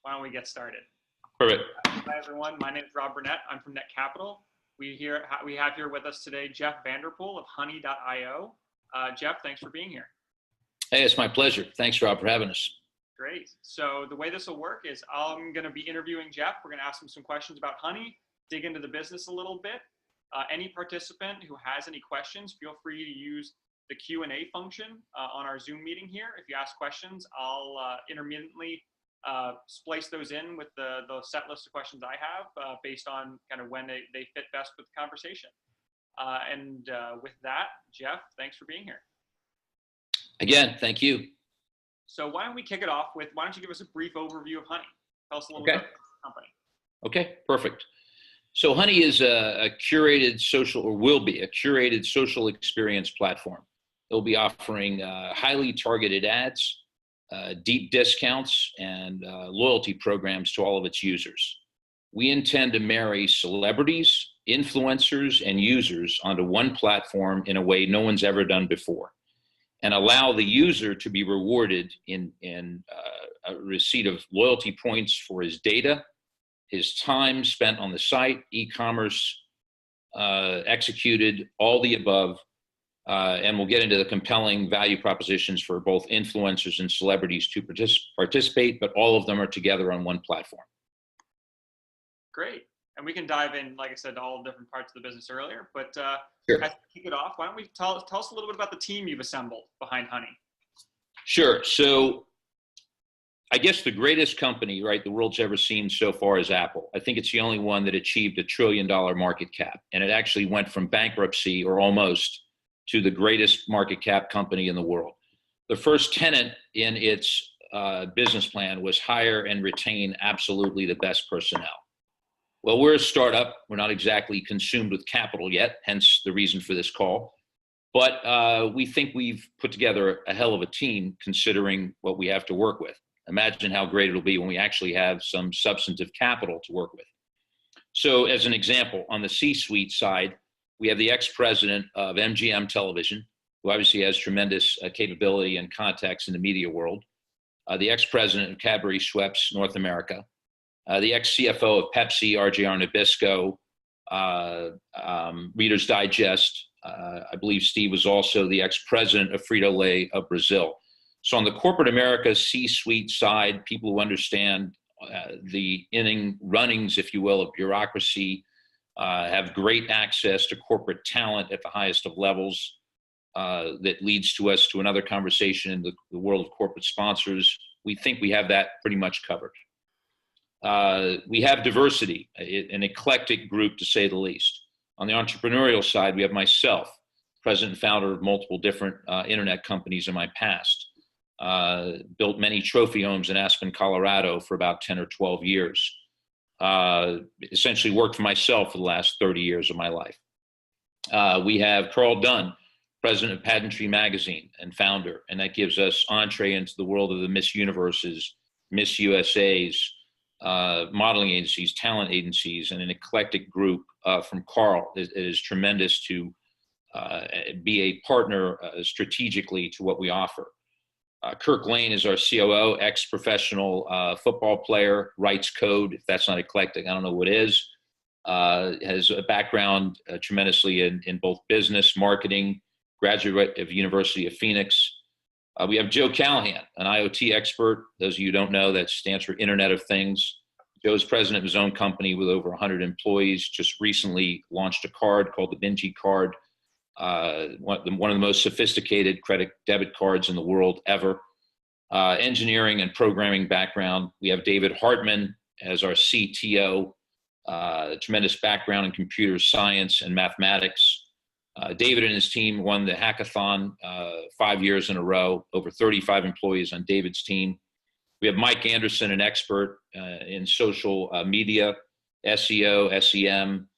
Why don't we get started? Perfect. Hi, everyone. My name is Rob Burnett. I'm from Netcapital. We have here with us today Jeff Vanderpol of Hunny.io. Jeff, thanks for being here. Hey, it's my pleasure. Thanks, Rob, for having us. Great. So the way this will work is I'm going to be interviewing Jeff. We're going to ask him some questions about Hunny, dig into the business a little bit. Any participant who has any questions, feel free to use the Q&A function on our Zoom meeting here. If you ask questions, I'll intermittently splice those in with the set list of questions I have based on kind of when they fit best with the conversation. With that, Jeff, thanks for being here. Again, thank you. So why don't we kick it off with, why don't you give us a brief overview of Hunny? Tell us a little bit about the company. Okay, perfect. So Hunny is a curated social, or will be a curated social experience platform. It'll be offering highly targeted ads, deep discounts, and loyalty programs to all of its users. We intend to marry celebrities, influencers, and users onto one platform in a way no one's ever done before, and allow the user to be rewarded in a receipt of loyalty points for his data, his time spent on the site, e-commerce executed, all the above. And we'll get into the compelling value propositions for both influencers and celebrities to participate, but all of them are together on one platform. Great. And we can dive in, like I said, to all different parts of the business earlier, but Sure. To kick it off, why don't we tell us a little bit about the team you've assembled behind Hunny? Sure. So I guess the greatest company, right, the world's ever seen so far is Apple. I think it's the only one that achieved $1 trillion market cap. And it actually went from bankruptcy, or almost, to the greatest market cap company in the world. The first tenet in its business plan was hire and retain absolutely the best personnel. Well, we're a startup. We're not exactly consumed with capital yet, hence the reason for this call. But we think we've put together a hell of a team considering what we have to work with. Imagine how great it'll be when we actually have some substantive capital to work with. So as an example, on the C-suite side, we have the ex-president of MGM Television, who obviously has tremendous capability and contacts in the media world, the ex-president of Cadbury Schweppes North America, the ex-CFO of Pepsi, RJR Nabisco, Reader's Digest. I believe Steve was also the ex-president of Frito-Lay of Brazil. So on the corporate America C-suite side, people who understand the inning runnings, if you will, of bureaucracy, have great access to corporate talent at the highest of levels. That leads to us to another conversation in the world of corporate sponsors. We think we have that pretty much covered. We have diversity, an eclectic group to say the least. On the entrepreneurial side, we have myself, president and founder of multiple different internet companies in my past. Built many trophy homes in Aspen, Colorado for about 10 or 12 years. Essentially worked for myself for the last 30 years of my life. We have Carl Dunn, president of Pageantry Magazine and founder, and that gives us entree into the world of the Miss Universes, Miss USAs, modeling agencies, talent agencies, and an eclectic group from Carl. It is tremendous to be a partner strategically to what we offer. Kirk Lane is our COO, ex-professional football player, writes code. If that's not eclectic, I don't know what is. Has a background tremendously in both business, marketing, graduate of University of Phoenix. We have Joe Callahan, an IoT expert. Those of you who don't know, that stands for Internet of Things. Joe's president of his own company with over 100 employees, just recently launched a card called the Bingy card. One of the most sophisticated credit debit cards in the world ever. Engineering and programming background. We have David Hartman as our CTO, tremendous background in computer science and mathematics. David and his team won the hackathon 5 years in a row, over 35 employees on David's team. We have Mike Anderson, an expert in social media, SEO, SEM,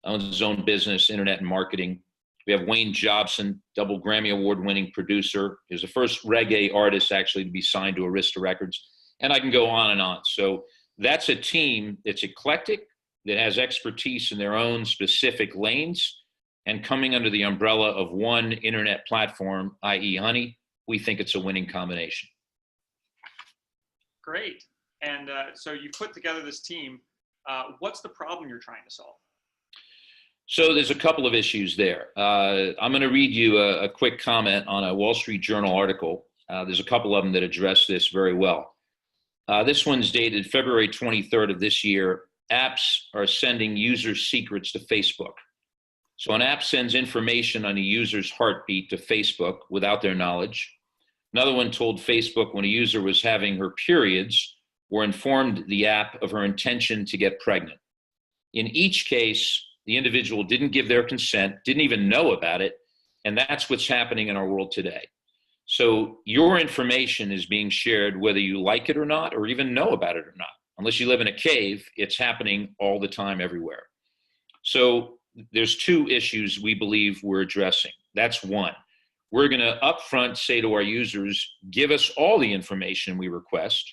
owns his own business, internet and marketing. We have Wayne Jobson, double Grammy Award-winning producer. He was the first reggae artist actually to be signed to Arista Records. And I can go on and on. So that's a team that's eclectic, that has expertise in their own specific lanes, and coming under the umbrella of one internet platform, i.e. Hunny, we think it's a winning combination. Great. And so you put together this team. What's the problem you're trying to solve? So there's a couple of issues there. I'm going to read you a quick comment on a Wall Street Journal article. There's a couple of them that address this very well. This one's dated February 23rd of this year. Apps are sending user secrets to Facebook. So an app sends information on a user's heartbeat to Facebook without their knowledge. Another one told Facebook when a user was having her periods or informed the app of her intention to get pregnant. In each case, the individual didn't give their consent, didn't even know about it, and that's what's happening in our world today. So your information is being shared whether you like it or not, or even know about it or not. Unless you live in a cave, it's happening all the time everywhere. So there's two issues we believe we're addressing. That's one. We're going to upfront say to our users, give us all the information we request.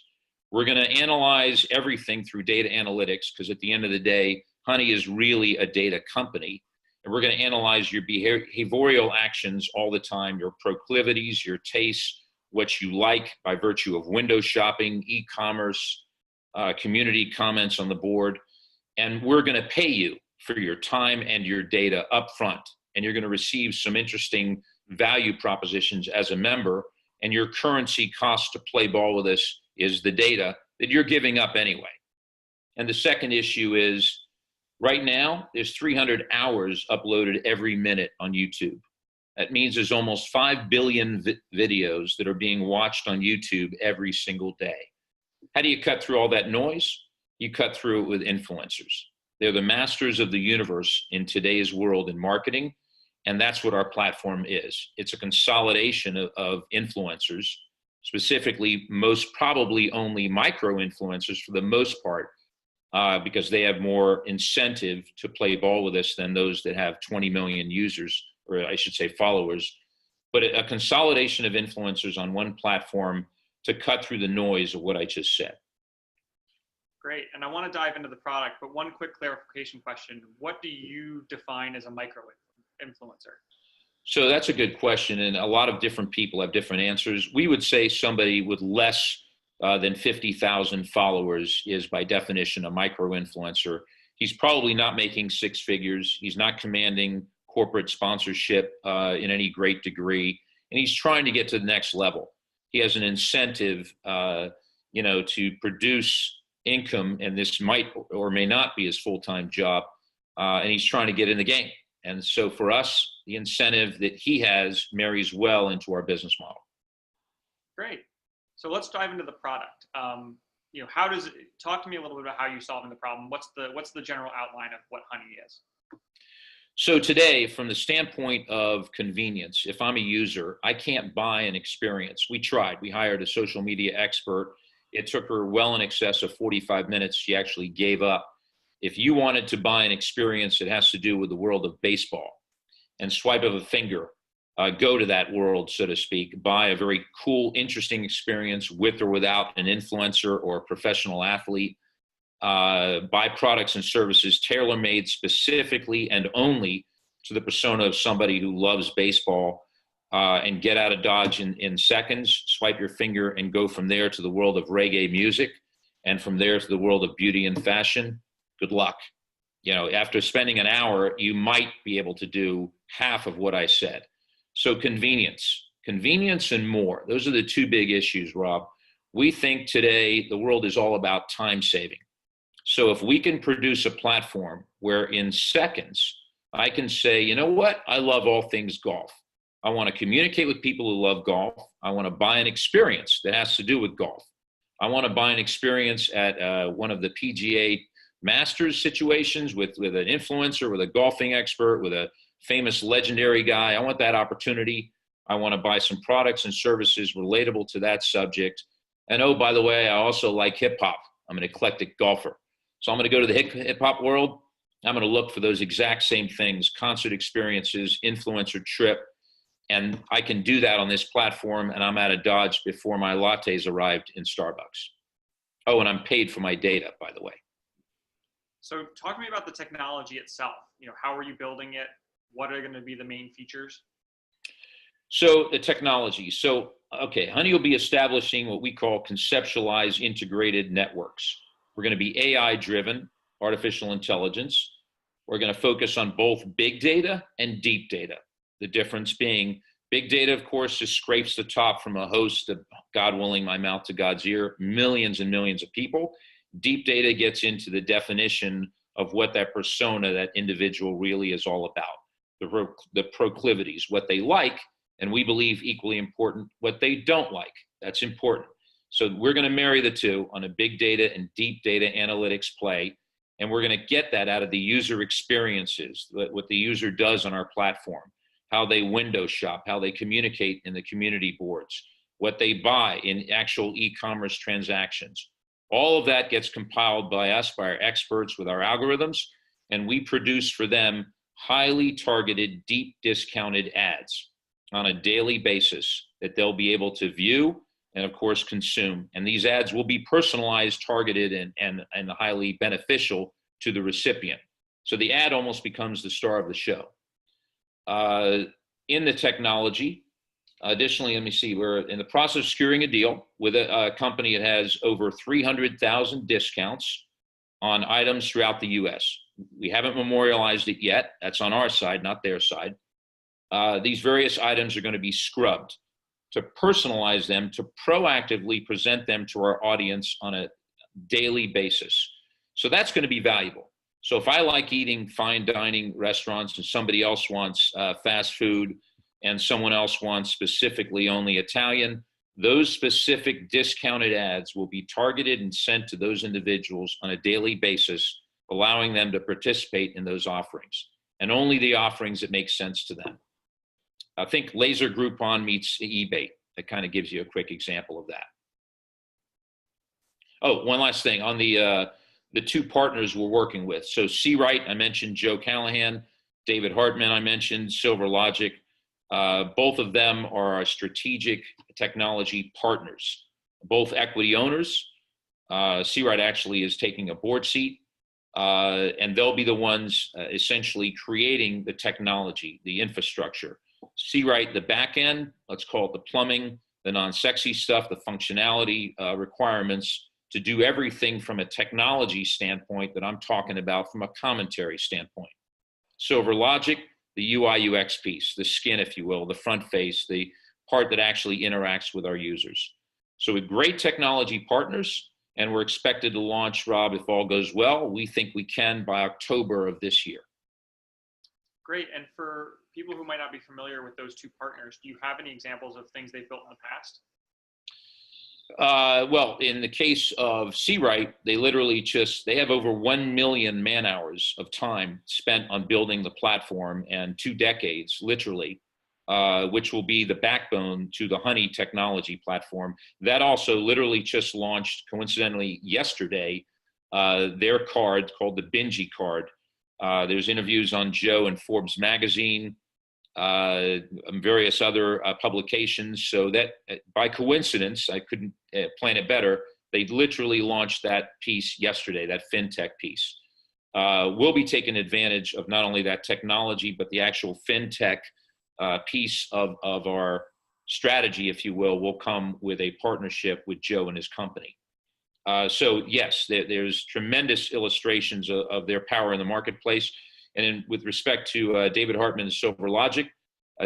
We're going to analyze everything through data analytics, because at the end of the day, Hunny is really a data company. And we're going to analyze your behavioral actions all the time, your proclivities, your tastes, what you like by virtue of window shopping, e-commerce, community comments on the board. And we're going to pay you for your time and your data upfront. And you're going to receive some interesting value propositions as a member. And your currency cost to play ball with us is the data that you're giving up anyway. And the second issue is, right now, there's 300 hours uploaded every minute on YouTube. That means there's almost 5 billion videos that are being watched on YouTube every single day. How do you cut through all that noise? You cut through it with influencers. They're the masters of the universe in today's world in marketing, and that's what our platform is. It's a consolidation of influencers, specifically most probably only micro-influencers for the most part, because they have more incentive to play ball with us than those that have 20 million users, or I should say followers. But a consolidation of influencers on one platform to cut through the noise of what I just said. Great. And I want to dive into the product, but one quick clarification question. What do you define as a micro influencer? So that's a good question, and a lot of different people have different answers. We would say somebody with less than 50,000 followers is by definition a micro-influencer. He's probably not making six figures. He's not commanding corporate sponsorship in any great degree, and he's trying to get to the next level. He has an incentive, to produce income, and this might or may not be his full-time job, and he's trying to get in the game. And so for us, the incentive that he has marries well into our business model. Great. So let's dive into the product. How does it, talk to me a little bit about how you're solving the problem. What's the general outline of what Hunny is? So today, from the standpoint of convenience, if I'm a user, I can't buy an experience. We tried. We hired a social media expert. It took her well in excess of 45 minutes. She actually gave up. If you wanted to buy an experience that has to do with the world of baseball and swipe of a finger, go to that world, so to speak, buy a very cool, interesting experience with or without an influencer or a professional athlete, buy products and services tailor-made specifically and only to the persona of somebody who loves baseball, and get out of Dodge in seconds, swipe your finger and go from there to the world of reggae music, and from there to the world of beauty and fashion. Good luck. After spending an hour, you might be able to do half of what I said. So convenience and more. Those are the two big issues, Rob. We think today the world is all about time saving. So if we can produce a platform where in seconds, I can say, you know what? I love all things golf. I want to communicate with people who love golf. I want to buy an experience that has to do with golf. I want to buy an experience at one of the PGA Masters situations with an influencer, with a golfing expert, with a famous legendary guy. I want that opportunity. I want to buy some products and services relatable to that subject. And oh, by the way, I also like hip hop. I'm an eclectic golfer. So I'm going to go to the hip hop world. I'm going to look for those exact same things, concert experiences, influencer trip. And I can do that on this platform, and I'm out of Dodge before my lattes arrived in Starbucks. Oh, and I'm paid for my data, by the way. So talk to me about the technology itself. How are you building it? What are going to be the main features? So the technology. So, okay, Honey will be establishing what we call conceptualized integrated networks. We're going to be AI driven, artificial intelligence. We're going to focus on both big data and deep data. The difference being big data, of course, just scrapes the top from a host of, God willing, my mouth to God's ear, millions and millions of people. Deep data gets into the definition of what that persona, that individual really is all about, the proclivities, what they like, and we believe equally important, what they don't like. That's important. So we're going to marry the two on a big data and deep data analytics play, and we're going to get that out of the user experiences, what the user does on our platform, how they window shop, how they communicate in the community boards, what they buy in actual e-commerce transactions. All of that gets compiled by us, by our experts with our algorithms, and we produce for them highly targeted, deep discounted ads on a daily basis that they'll be able to view and, of course, consume. And these ads will be personalized, targeted, and highly beneficial to the recipient. So the ad almost becomes the star of the show. In the technology, additionally, let me see, we're in the process of securing a deal with a company that has over 300,000 discounts on items throughout the US. We haven't memorialized it yet. That's on our side, not their side. These various items are going to be scrubbed to personalize them, to proactively present them to our audience on a daily basis. So that's going to be valuable. So if I like eating fine dining restaurants and somebody else wants fast food and someone else wants specifically only Italian, those specific discounted ads will be targeted and sent to those individuals on a daily basis, allowing them to participate in those offerings, and only the offerings that make sense to them. I think Laser Groupon meets eBay. That kind of gives you a quick example of that. Oh, one last thing on the two partners we're working with. So C-Right, I mentioned Joe Callahan. David Hartman, I mentioned Silver Logic. Both of them are our strategic technology partners, both equity owners. C-Right actually is taking a board seat, and they'll be the ones essentially creating the technology, the infrastructure. C-Right, the back end, let's call it the plumbing, the non-sexy stuff, the functionality requirements to do everything from a technology standpoint that I'm talking about from a commentary standpoint. Silver Logic, the UI UX piece, the skin, if you will, the front face, the part that actually interacts with our users. So with great technology partners, and we're expected to launch, Rob, if all goes well, we think we can by October of this year. Great. And for people who might not be familiar with those two partners, do you have any examples of things they've built in the past? Well, in the case of C-Right, they literally they have over 1 million man hours of time spent on building the platform, and 2 decades, literally, which will be the backbone to the Hunny technology platform. That also literally just launched, coincidentally, yesterday, their card called the Bingy card. There's interviews on Joe and Forbes magazine, various other publications. So that by coincidence, I couldn't plan it better. They literally launched that piece yesterday, that fintech piece. We'll be taking advantage of not only that technology, but the actual fintech piece of our strategy, if you will come with a partnership with Joe and his company. So yes, there's tremendous illustrations of their power in the marketplace. And with respect to David Hartman and Silver Logic,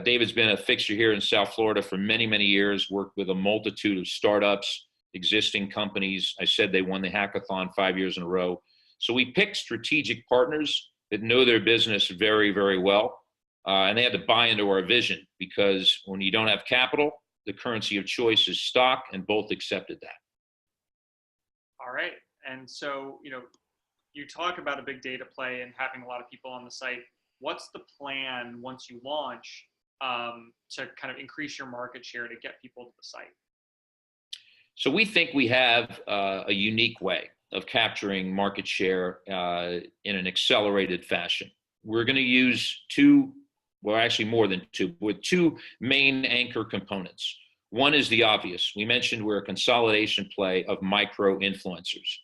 David's been a fixture here in South Florida for many, many years, worked with a multitude of startups, existing companies. I said they won the hackathon 5 years in a row. So we picked strategic partners that know their business very, very well. And they had to buy into our vision, because when you don't have capital, the currency of choice is stock, and both accepted that. All right. And so, you talk about a big data play and having a lot of people on the site. What's the plan once you launch to kind of increase your market share to get people to the site? So we think we have a unique way of capturing market share in an accelerated fashion. We're going to use actually more than two, with 2 main anchor components. One is the obvious. We mentioned we're a consolidation play of micro influencers.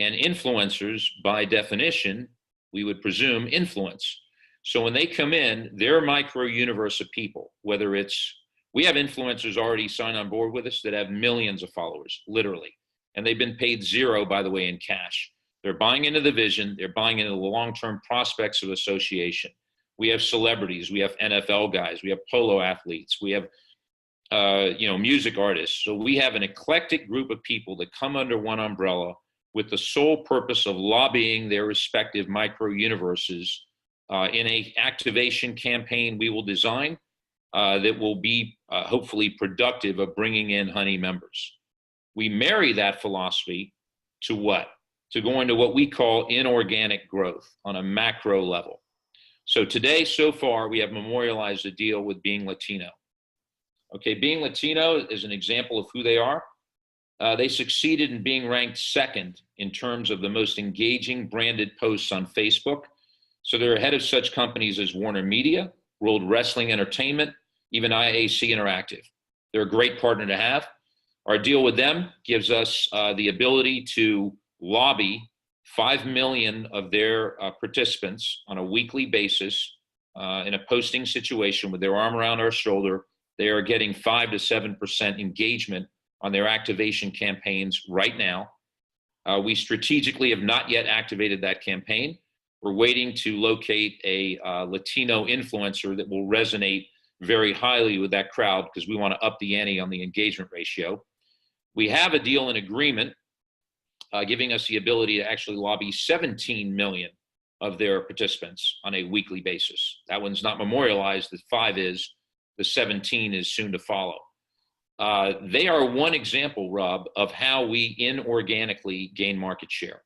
And influencers, by definition, we would presume influence. So when they come in, their micro universe of people, whether it's We have influencers already signed on board with us that have millions of followers, literally. And they've been paid zero, by the way, in cash. They're buying into the vision. They're buying into the long-term prospects of association. We have celebrities. We have NFL guys. We have polo athletes. We have, music artists. So we have an eclectic group of people that come under one umbrella with the sole purpose of lobbying their respective micro-universes in a activation campaign we will design that will be hopefully productive of bringing in Hunny members. We marry that philosophy to what? To go into what we call inorganic growth on a macro level. So today, so far, we have memorialized a deal with Being Latino. Okay, Being Latino is an example of who they are. They succeeded in being ranked second in terms of the most engaging branded posts on Facebook. So they're ahead of such companies as Warner Media, World Wrestling Entertainment, even IAC Interactive. They're a great partner to have. Our deal with them gives us the ability to lobby 5 million of their participants on a weekly basis in a posting situation with their arm around our shoulder. They are getting 5 to 7% engagement on their activation campaigns right now. We strategically have not yet activated that campaign. We're waiting to locate a Latino influencer that will resonate very highly with that crowd because we want to up the ante on the engagement ratio. We have a deal in agreement giving us the ability to actually lobby 17 million of their participants on a weekly basis. That one's not memorialized, the 5 is, the 17 is soon to follow. They are one example, Rob, of how we inorganically gain market share,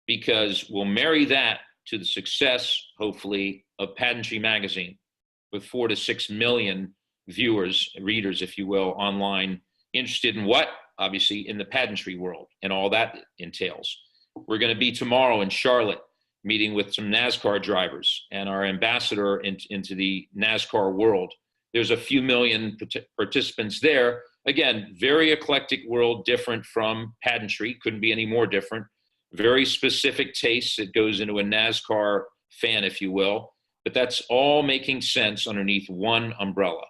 because we'll marry that to the success, hopefully, of Pageantry Magazine with 4 to 6 million viewers, readers, if you will, online, interested in what? Obviously, in the pageantry world and all that entails. We're going to be tomorrow in Charlotte meeting with some NASCAR drivers and our ambassador into the NASCAR world. There's a few million participants there. Again, very eclectic world, different from pageantry. Couldn't be any more different. Very specific tastes that goes into a NASCAR fan, if you will. But that's all making sense underneath one umbrella.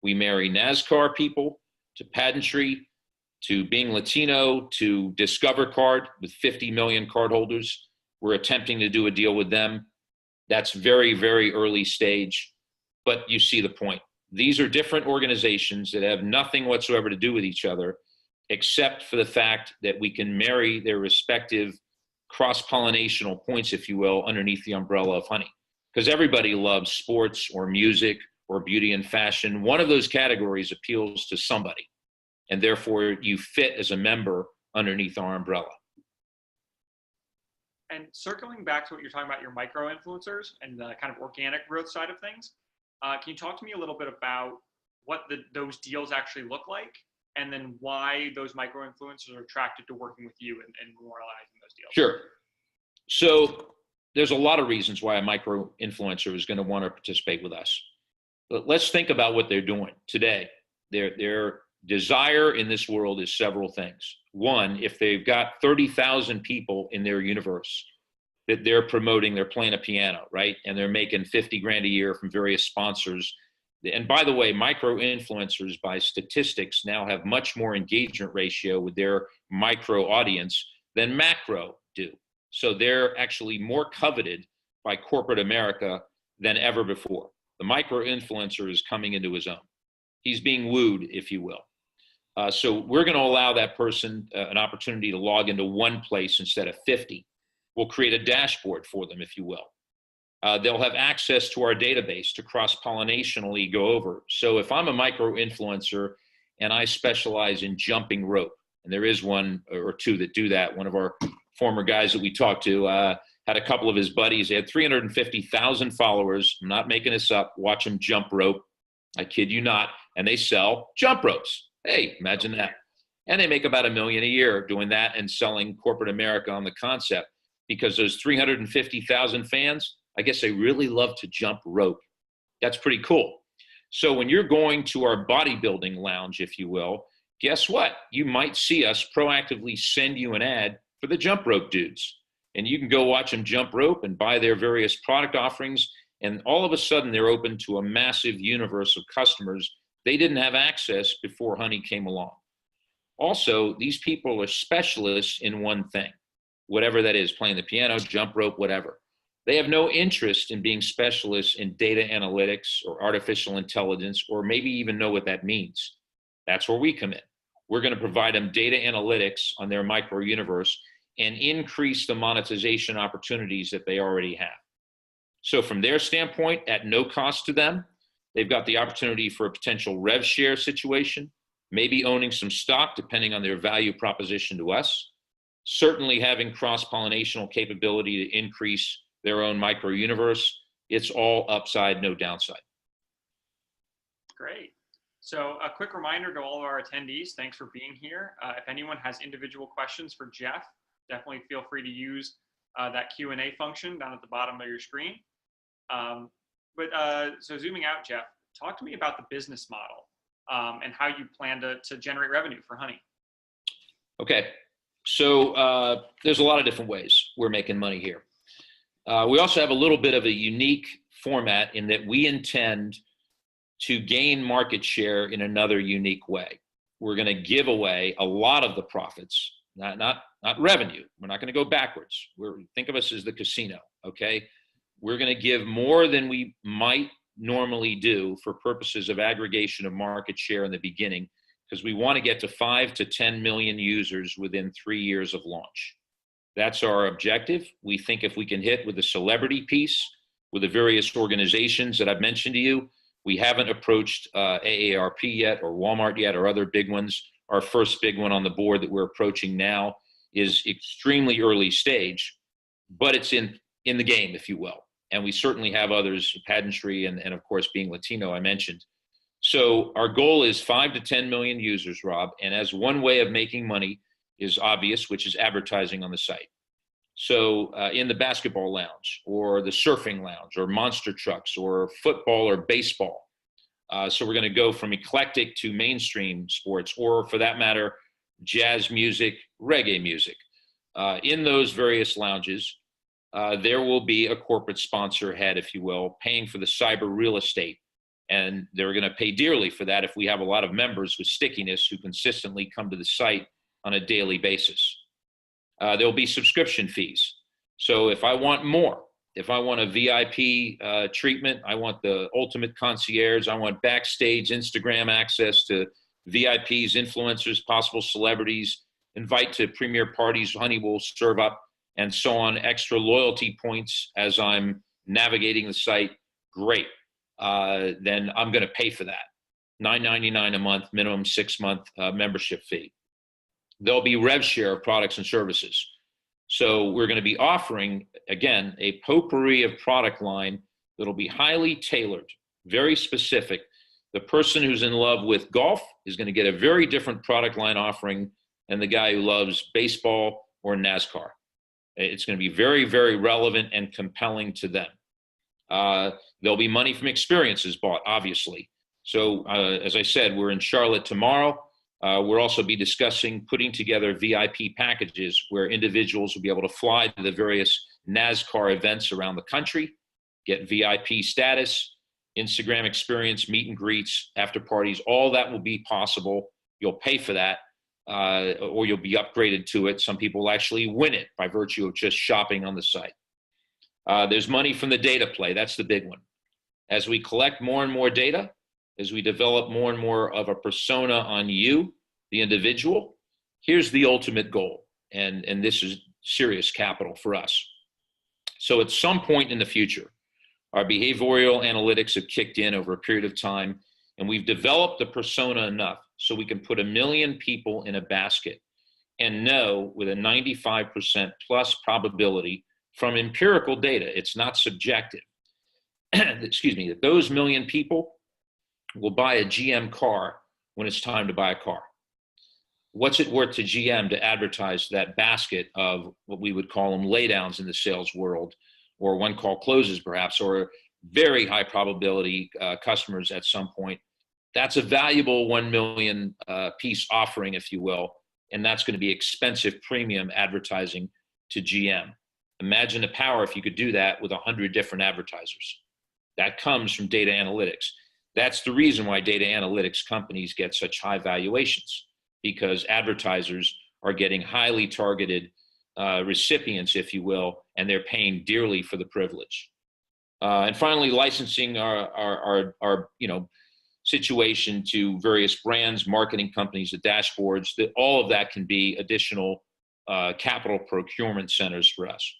We marry NASCAR people to pageantry, to Being Latino, to Discover Card with 50 million cardholders. We're attempting to do a deal with them. That's very, very early stage, but you see the point. These are different organizations that have nothing whatsoever to do with each other, except for the fact that we can marry their respective cross-pollinational points, if you will, underneath the umbrella of Hunny. Because everybody loves sports or music or beauty and fashion. One of those categories appeals to somebody, and therefore you fit as a member underneath our umbrella. And circling back to what you're talking about, your micro influencers and the kind of organic growth side of things, can you talk to me a little bit about what those deals actually look like, and then why those micro influencers are attracted to working with you and memorializing those deals? Sure. So there's a lot of reasons why a micro influencer is going to want to participate with us. But let's think about what they're doing today. Their desire in this world is several things. One, if they've got 30,000 people in their universe that they're promoting, they're playing a piano, right? And they're making 50 grand a year from various sponsors. And by the way, micro influencers by statistics now have much more engagement ratio with their micro audience than macro do. So they're actually more coveted by corporate America than ever before. The micro influencer is coming into his own. He's being wooed, if you will. So we're going to allow that person an opportunity to log into one place instead of 50. We'll create a dashboard for them, if you will. They'll have access to our database to cross-pollinationally go over. So if I'm a micro influencer and I specialize in jumping rope, and there is one or two that do that, one of our former guys that we talked to had a couple of his buddies. They had 350,000 followers. I'm not making this up. Watch them jump rope. I kid you not. And they sell jump ropes. Hey, imagine that. And they make about $1 million a year doing that and selling corporate America on the concept, because those 350,000 fans, I guess they really love to jump rope. That's pretty cool. So when you're going to our bodybuilding lounge, if you will, guess what? You might see us proactively send you an ad for the jump rope dudes. And you can go watch them jump rope and buy their various product offerings. And all of a sudden, they're open to a massive universe of customers They didn't have access before Hunny came along. Also, these people are specialists in one thing, whatever that is, playing the piano, jump rope, whatever. They have no interest in being specialists in data analytics or artificial intelligence, or maybe even know what that means. That's where we come in. We're going to provide them data analytics on their micro universe and increase the monetization opportunities that they already have. So from their standpoint, at no cost to them, they've got the opportunity for a potential rev share situation, maybe owning some stock depending on their value proposition to us, certainly having cross-pollinational capability to increase their own micro universe. It's all upside, no downside. Great. So a quick reminder to all of our attendees, thanks for being here. If anyone has individual questions for Jeff, definitely feel free to use that Q&A function down at the bottom of your screen. So zooming out, Jeff, talk to me about the business model and how you plan to generate revenue for Hunny. Okay, so there's a lot of different ways we're making money here. We also have a little bit of a unique format in that we intend to gain market share in another unique way. We're going to give away a lot of the profits, not revenue. We're not going to go backwards. Think of us as the casino, okay? We're going to give more than we might normally do for purposes of aggregation of market share in the beginning, because we want to get to 5 to 10 million users within 3 years of launch. That's our objective. We think if we can hit with the celebrity piece, with the various organizations that I've mentioned to you, we haven't approached AARP yet, or Walmart yet, or other big ones. Our first big one on the board that we're approaching now is extremely early stage, but it's in the game, if you will. And we certainly have others, pageantry and of course being Latino, I mentioned. So our goal is 5 to 10 million users, Rob. And as one way of making money is obvious, which is advertising on the site. So in the basketball lounge or the surfing lounge or monster trucks or football or baseball. So we're going to go from eclectic to mainstream sports, or for that matter, jazz music, reggae music. In those various lounges, there will be a corporate sponsor head, if you will, paying for the cyber real estate. And they're going to pay dearly for that if we have a lot of members with stickiness who consistently come to the site on a daily basis. There'll be subscription fees. So if I want more, if I want a VIP treatment, I want the ultimate concierge, I want backstage Instagram access to VIPs, influencers, possible celebrities, invite to premier parties Hunny will serve up, and so on, extra loyalty points as I'm navigating the site, great. Then I'm going to pay for that. $9.99 a month, minimum 6-month membership fee. There'll be rev share of products and services. So we're going to be offering, again, a potpourri of product line that'll be highly tailored, very specific. The person who's in love with golf is going to get a very different product line offering than the guy who loves baseball or NASCAR. It's going to be very, very relevant and compelling to them. There'll be money from experiences bought, obviously. So as I said, we're in Charlotte tomorrow. We'll also be discussing putting together VIP packages where individuals will be able to fly to the various NASCAR events around the country, get VIP status, Instagram experience, meet and greets, after parties. All that will be possible. You'll pay for that, or you'll be upgraded to it. Some people will actually win it by virtue of just shopping on the site. There's money from the data play. That's the big one. As we collect more and more data, as we develop more and more of a persona on you, the individual, here's the ultimate goal. And this is serious capital for us. So at some point in the future, our behavioral analytics have kicked in over a period of time, and we've developed the persona enough so we can put 1 million people in a basket and know with a 95% plus probability from empirical data, it's not subjective, excuse me, that those 1 million people will buy a GM car when it's time to buy a car. What's it worth to GM to advertise that basket of what we would call them laydowns in the sales world, or one call closes perhaps, or very high probability customers at some point? That's a valuable 1 million piece offering, if you will, and that's going to be expensive premium advertising to GM. Imagine the power if you could do that with 100 different advertisers. That comes from data analytics. That's the reason why data analytics companies get such high valuations, because advertisers are getting highly targeted recipients, if you will, and they're paying dearly for the privilege. And finally, licensing our situation to various brands, marketing companies, the dashboards, that all of that can be additional capital procurement centers for us.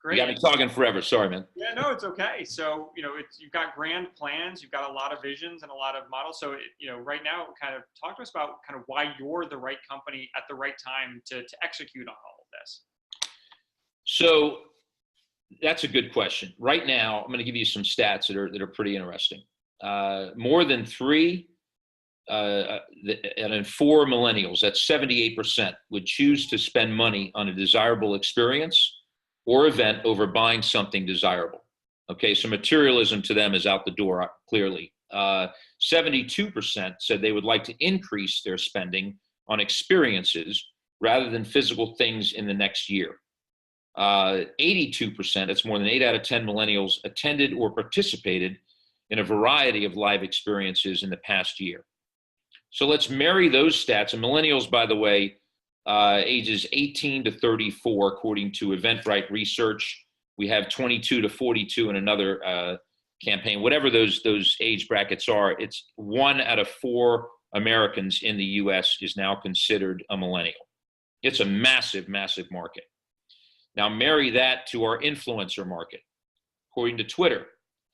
Great. You got me talking forever. Sorry, man. Yeah, no, it's okay. So, you've got grand plans, you've got a lot of visions and a lot of models. So, right now, kind of talk to us about kind of why you're the right company at the right time to execute on all of this. So that's a good question. Right now, I'm going to give you some stats that are pretty interesting. More than 3 and in 4 millennials, that's 78%, would choose to spend money on a desirable experience or event over buying something desirable. Okay, so materialism to them is out the door, clearly. 72% said they would like to increase their spending on experiences rather than physical things in the next year. 82%, that's more than 8 out of 10 millennials, attended or participated in a variety of live experiences in the past year. So let's marry those stats. And millennials, by the way, ages 18 to 34, according to Eventbrite research. We have 22 to 42 in another campaign. Whatever those age brackets are, it's 1 out of 4 Americans in the US is now considered a millennial. It's a massive, massive market. Now marry that to our influencer market. According to Twitter,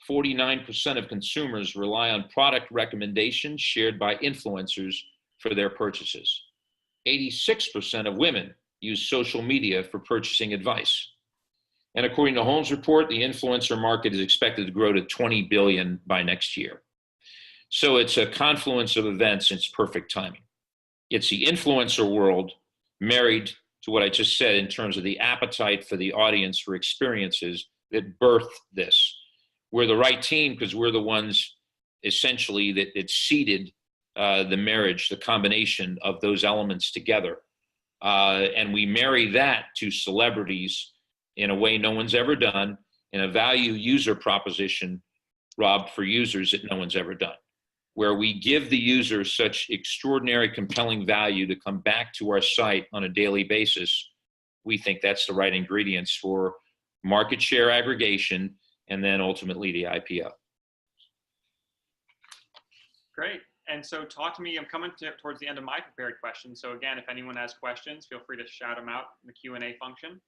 49% of consumers rely on product recommendations shared by influencers for their purchases. 86% of women use social media for purchasing advice. And according to Holmes Report, the influencer market is expected to grow to 20 billion by next year. So it's a confluence of events, and it's perfect timing. It's the influencer world married to what I just said in terms of the appetite for the audience for experiences that birthed this. We're the right team because we're the ones essentially that seeded the marriage, the combination of those elements together. And we marry that to celebrities in a way no one's ever done, in a value user proposition, Rob, for users that no one's ever done, where we give the user such extraordinary, compelling value to come back to our site on a daily basis. We think that's the right ingredients for market share aggregation and then ultimately the IPO. Great. And so talk to me, I'm coming towards the end of my prepared questions. So again, if anyone has questions, feel free to shout them out in the Q&A function.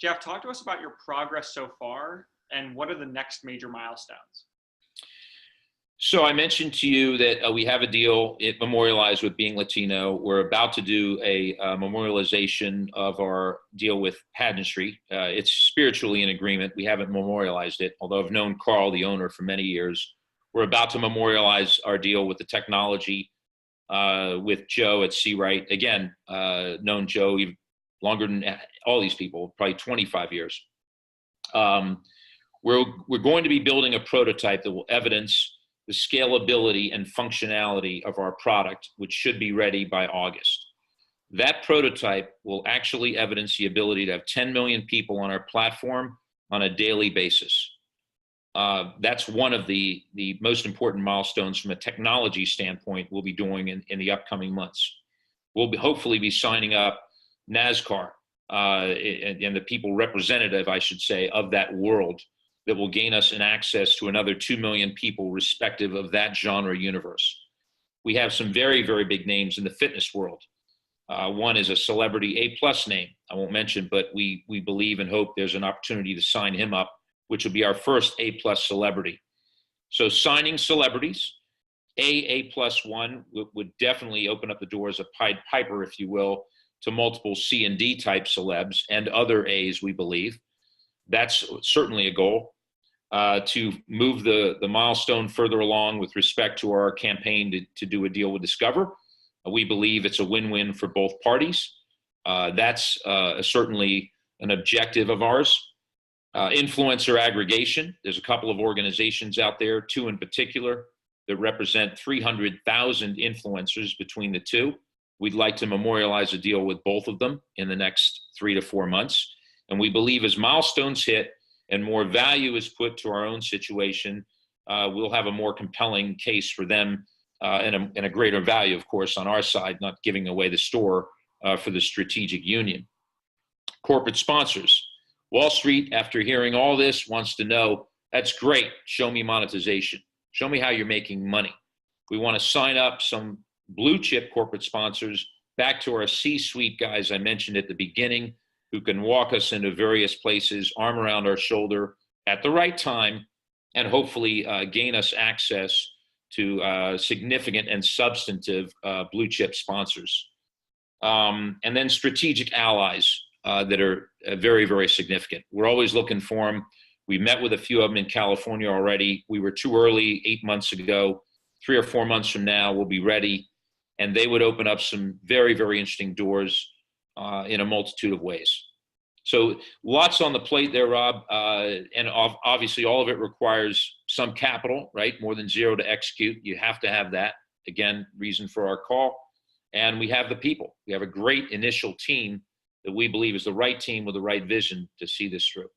Jeff, talk to us about your progress so far and what are the next major milestones? So I mentioned to you that we have a deal memorialized with Being Latino. We're about to do a memorialization of our deal with pageantry. It's spiritually in agreement. We haven't memorialized it, although I've known Carl, the owner, for many years. We're about to memorialize our deal with the technology with Joe at C-Right. Again, known Joe even longer than all these people, probably 25 years. We're going to be building a prototype that will evidence the scalability and functionality of our product, which should be ready by August. That prototype will actually evidence the ability to have 10 million people on our platform on a daily basis. That's one of the most important milestones from a technology standpoint we'll be doing in the upcoming months. We'll hopefully be signing up NASCAR and the people representative, I should say, of that world that will gain us an access to another 2 million people respective of that genre universe. We have some very, very big names in the fitness world. One is a celebrity A+ name I won't mention, but we believe and hope there's an opportunity to sign him up, which will be our first A+ celebrity. So signing celebrities, A+1 would definitely open up the doors of Pied Piper, if you will, to multiple C and D type celebs and other A's, we believe. That's certainly a goal. To move the milestone further along with respect to our campaign to do a deal with Discover. We believe it's a win-win for both parties. That's certainly an objective of ours. Influencer aggregation. There's a couple of organizations out there, 2 in particular, that represent 300,000 influencers between the 2. We'd like to memorialize a deal with both of them in the next 3 to 4 months. And we believe as milestones hit and more value is put to our own situation, we'll have a more compelling case for them, and a greater value, of course, on our side, not giving away the store for the strategic union. Corporate sponsors. Wall Street, after hearing all this, wants to know, that's great. Show me monetization. Show me how you're making money. We want to sign up some blue chip corporate sponsors back to our C-suite guys I mentioned at the beginning, who can walk us into various places, arm around our shoulder at the right time, and hopefully gain us access to significant and substantive blue chip sponsors. And then strategic allies that are very, very significant. We're always looking for them. We met with a few of them in California already. We were too early 8 months ago. 3 or 4 months from now, we'll be ready. And they would open up some very, very interesting doors in a multitude of ways. So lots on the plate there, Rob. And obviously all of it requires some capital, right? More than zero to execute. You have to have that. Again, reason for our call. And we have the people. We have a great initial team that we believe is the right team with the right vision to see this through.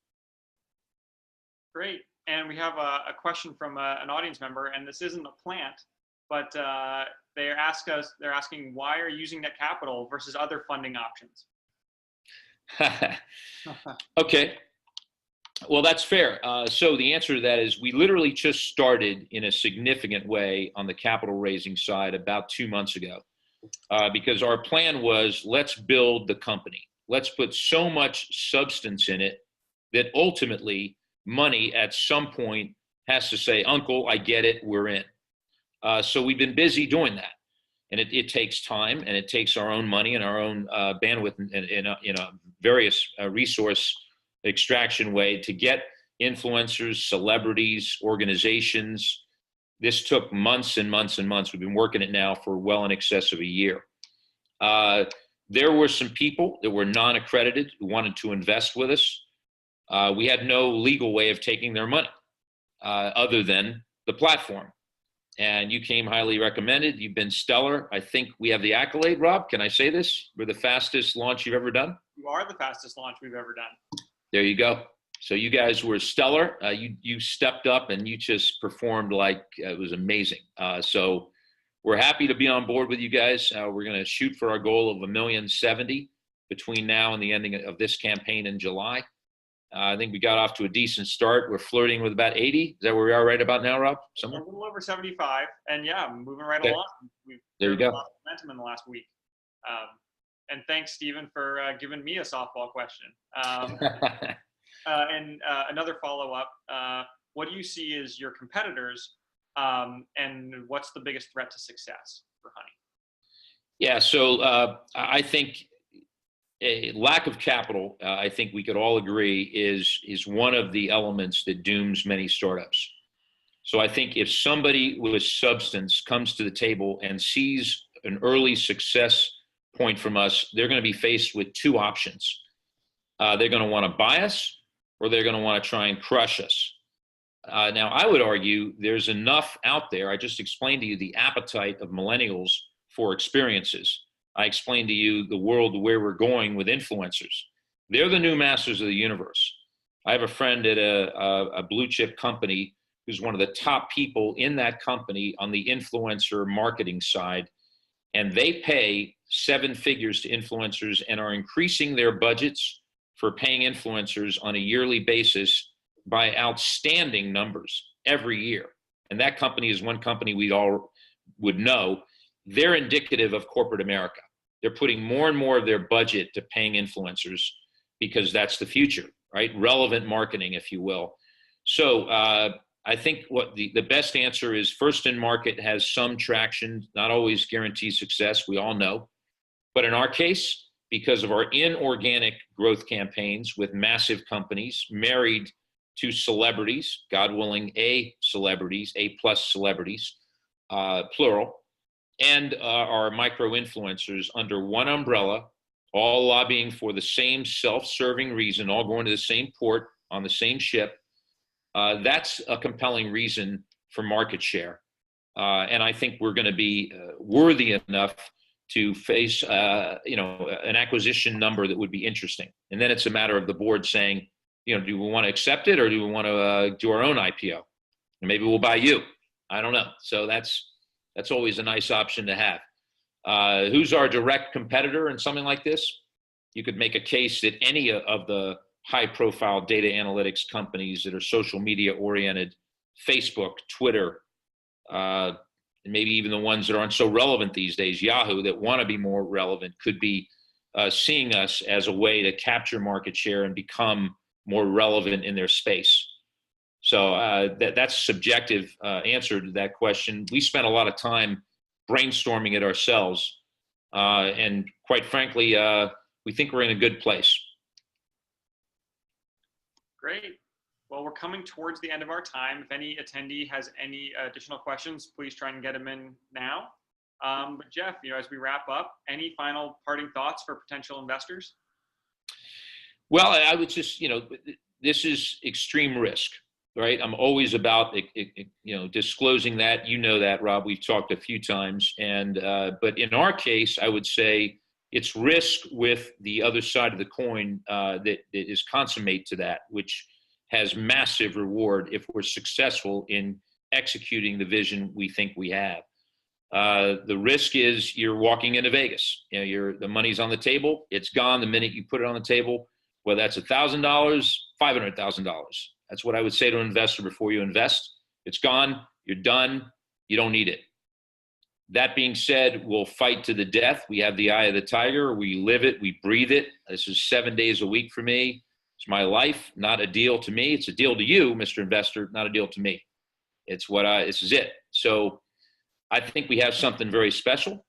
Great. And we have a question from an audience member, and this isn't a plant, but they're asking, why are you using Netcapital versus other funding options? Okay. Well, that's fair. So the answer to that is we literally just started in a significant way on the capital raising side about 2 months ago, because our plan was, let's build the company. Let's put so much substance in it that ultimately money at some point has to say, Uncle, I get it, we're in. So we've been busy doing that. And it takes time, and it takes our own money and our own bandwidth in a various resource extraction way to get influencers, celebrities, organizations. This took months and months and months. We've been working it now for well in excess of a year. There were some people that were non-accredited who wanted to invest with us. We had no legal way of taking their money other than the platform. And you came highly recommended. You've been stellar. I think we have the accolade, Rob. Can I say this? We're the fastest launch you've ever done. You are the fastest launch we've ever done. There you go. So you guys were stellar. You stepped up and you just performed like it was amazing. So we're happy to be on board with you guys. We're going to shoot for our goal of 1,070,000 between now and the ending of this campaign in July. I think we got off to a decent start. We're flirting with about 80. Is that where we are right about now, Rob? Somewhere? A little over 75. And yeah, moving right along. We've there you go. A lot of momentum in the last week. And thanks, Stephen, for giving me a softball question. And another follow-up, what do you see as your competitors, and what's the biggest threat to success for Hunny? Yeah, so I think a lack of capital, I think we could all agree, is one of the elements that dooms many startups. So I think if somebody with substance comes to the table and sees an early success point from us, they're going to be faced with two options. They're going to want to buy us, or they're going to want to try and crush us. Now, I would argue there's enough out there. I just explained to you the appetite of millennials for experiences. I explained to you the world where we're going with influencers. They're the new masters of the universe. I have a friend at a blue chip company who's one of the top people in that company on the influencer marketing side. And they pay 7 figures to influencers and are increasing their budgets for paying influencers on a yearly basis by outstanding numbers every year. And that company is one company we all would know. They're indicative of corporate America. They're putting more and more of their budget to paying influencers because that's the future, right? Relevant marketing, if you will. So I think what the best answer is, first in market has some traction, not always guarantees success, we all know. But in our case, because of our inorganic growth campaigns with massive companies married to celebrities, God willing, A-plus celebrities, plural, and our micro-influencers under one umbrella, all lobbying for the same self-serving reason, all going to the same port on the same ship, that's a compelling reason for market share. And I think we're going to be worthy enough to face an acquisition number that would be interesting. And then it's a matter of the board saying, do we want to accept it, or do we want to do our own IPO? And maybe we'll buy you. I don't know. So that's always a nice option to have. Who's our direct competitor in something like this? You could make a case that any of the high-profile data analytics companies that are social media-oriented, Facebook, Twitter, and maybe even the ones that aren't so relevant these days, Yahoo, that want to be more relevant, could be seeing us as a way to capture market share and become more relevant in their space. So that's a subjective answer to that question. We spent a lot of time brainstorming it ourselves, and quite frankly, we think we're in a good place. Great. Well, we're coming towards the end of our time. If any attendee has any additional questions, please try and get them in now. But Jeff, as we wrap up, any final parting thoughts for potential investors? Well, I would just, this is extreme risk, right? I'm always about, disclosing that. You know that, Rob. We've talked a few times. But in our case, I would say it's risk with the other side of the coin that is consummate to that, which has massive reward if we're successful in executing the vision we think we have. The risk is you're walking into Vegas. The money's on the table. It's gone the minute you put it on the table. Whether that's $1,000, $500,000. That's what I would say to an investor before you invest. It's gone. You're done. You don't need it. That being said, we'll fight to the death. We have the eye of the tiger. We live it. We breathe it. This is 7 days a week for me. It's my life, not a deal to me. It's a deal to you, Mr. Investor, not a deal to me. This is it. So I think we have something very special.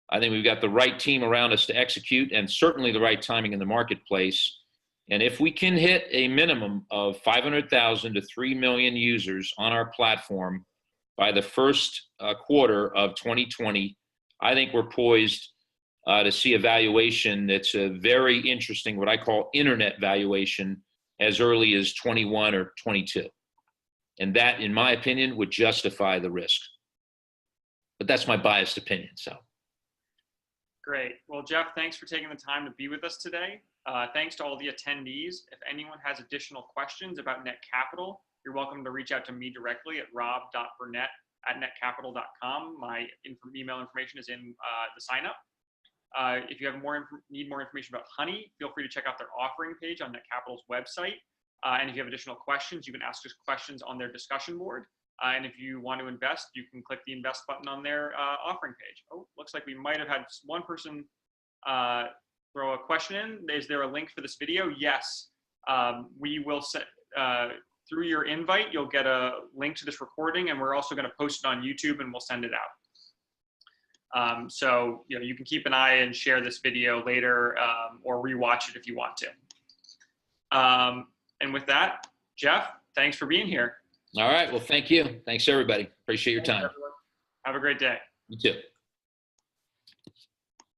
I think we've got the right team around us to execute, and certainly the right timing in the marketplace. And if we can hit a minimum of 500,000 to 3 million users on our platform by the first quarter of 2020, I think we're poised to see a valuation that's a very interesting, what I call internet valuation, as early as 21 or 22. And that, in my opinion, would justify the risk. But that's my biased opinion. So. Great. Well, Jeff, thanks for taking the time to be with us today. Thanks to all the attendees. If anyone has additional questions about Netcapital, you're welcome to reach out to me directly at rob.burnett@netcapital.com. My email information is in the sign up. If you have need more information about Hunny, feel free to check out their offering page on Netcapital's website. And if you have additional questions, you can ask us questions on their discussion board. And if you want to invest, you can click the invest button on their offering page. Oh, looks like we might have had one person throw a question in. Is there a link for this video? Yes. We will set, through your invite, you'll get a link to this recording, and we're also going to post it on YouTube, and we'll send it out. So you can keep an eye and share this video later, or rewatch it if you want to. And with that, Jeff, thanks for being here. All right. Well, thank you. Thanks, everybody. Appreciate your time. Have a great day. You too.